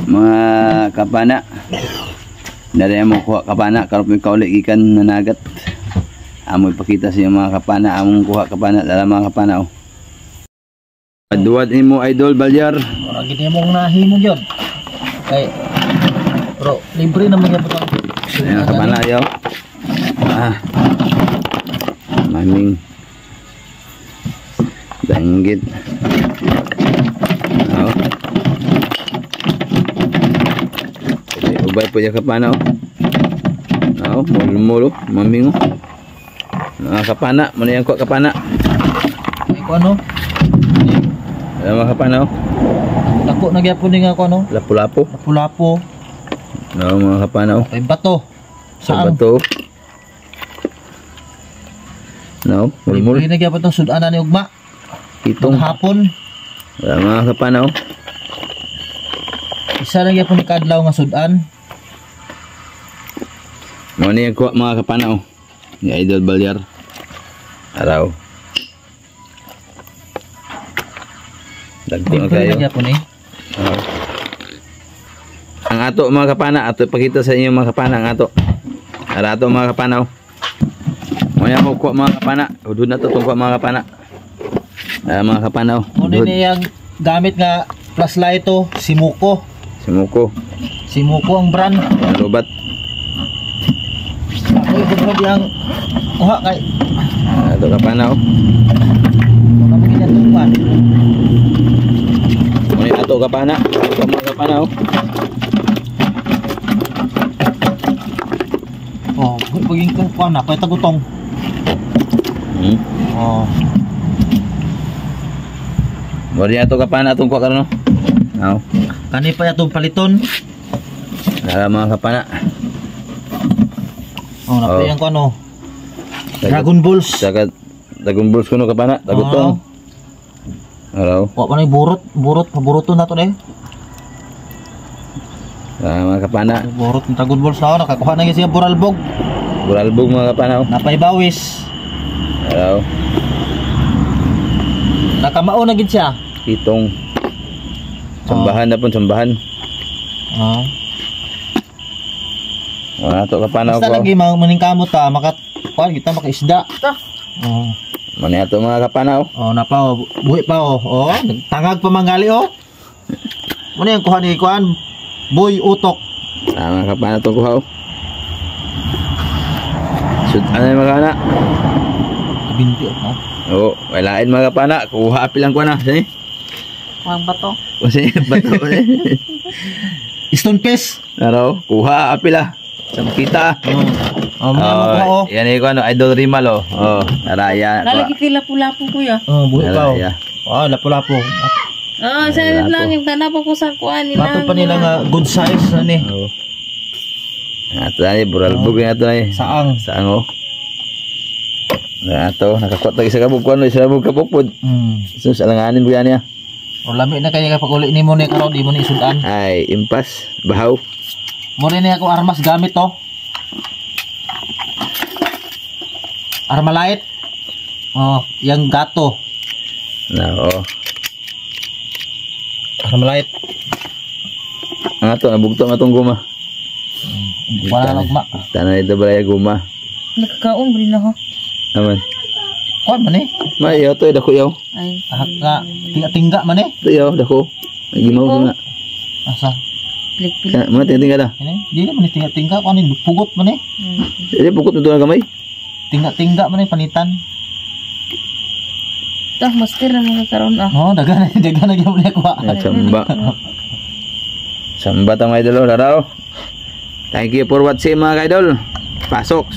mga kapana. Dari mo kuha kapana karon kaulit ikan nanagat. Amo ipakita sa mga kapana among kuha kapana dalam mga kapana. Duwat nimo Idol Balyar. Ora gid imong nahimo gyud. Kay bro, libre naman gyud ang kapana yo. Maming danggit. Ubay po yung kapana mulo maming kapana mo na yung kapana ko ano mga kapana dako na gyapon ni nga ko ano lapu-lapu mga kapana ay bato sa bato mulmul libre na gyapon tong sudanan ni ugma itong hapon mga kapana isa lang gyapon ni kadlaw nga sudan. Mo ni ko mga kapana ni Idol Balyar. Araw. Dagko na kayo. Ang ato mga kapana, ato pakita sa inyo mga kapana ang ato. Ara ato mga kapana. Mo ni ako ko mga kapana. Udod na to tong mga kapana. Mga kapana. Mo ni yang gamit nga flashlight to, Simuko. Simuko ang brand. Lobat. Ako yung yang kuha kay ito kapana kami kinatupan muna ito kapana mga kapana paging kong kuha na kaya tagutong muna ito kapana itong kuha ka rin kani pa itong paliton mga kapana napayang ko ano Dragon Balls Dragon Balls kuno kapana tagutong araw wa pa na paboruto na to eh mga kapana burot ng Dragon Balls na nakakuha na siya buralbog mga kapana napay bawis araw nakamao na gid siya itong sambahan na pun sambahan ato kapana ko. Basta lagi maningkamot ta makat kuan kita makaisda. Mani ato mga kapana napa buhi pa tangag pa mangali Muna yung kuha ni kuan boy utok. Mga kapana to kuha Sud ano yung mga anak? Kabinti walain mga kapana kuha api lang kuha na sini. Kuang bato. Kasi bato Stone face. Araw kuha api lah. Kita. Yan ko Idol Rimal naraya. Lalagi tila lapu-lapu kuya. Buhi pa lapu-lapu. Sa lang yung tanapa ko sa kuan nila. Bato pa nila nga good size ani. Ato ani buralbog ato ani. Saang ato nakakuat lagi sa kabog kuan isa kabog kapupod. So sa langanin buya niya. Lami na kaya kapag uli nimo ni karon di mo ni sudan. Ay impas bahaw. Muna niya ako armas gamit Armalite. Yang gato. Armalite. Ato nabugto nga tong guma. Wala na ugma. Tanan ito balaya guma. Nakakaon bri na Aman. Kuan man Mayo to dako yaw. Ay. Nga tingga man To yaw dako. Gimaw nga. Asa? Pilik-pilik. Mga tingga da. Di na man tingga kuan pugot man Dili pugot mo to gamay. Tingga man panitan. Master na mga karon dagan na gyud ni kuha. Samba tang idol Thank you for watching mga idol. Pasok.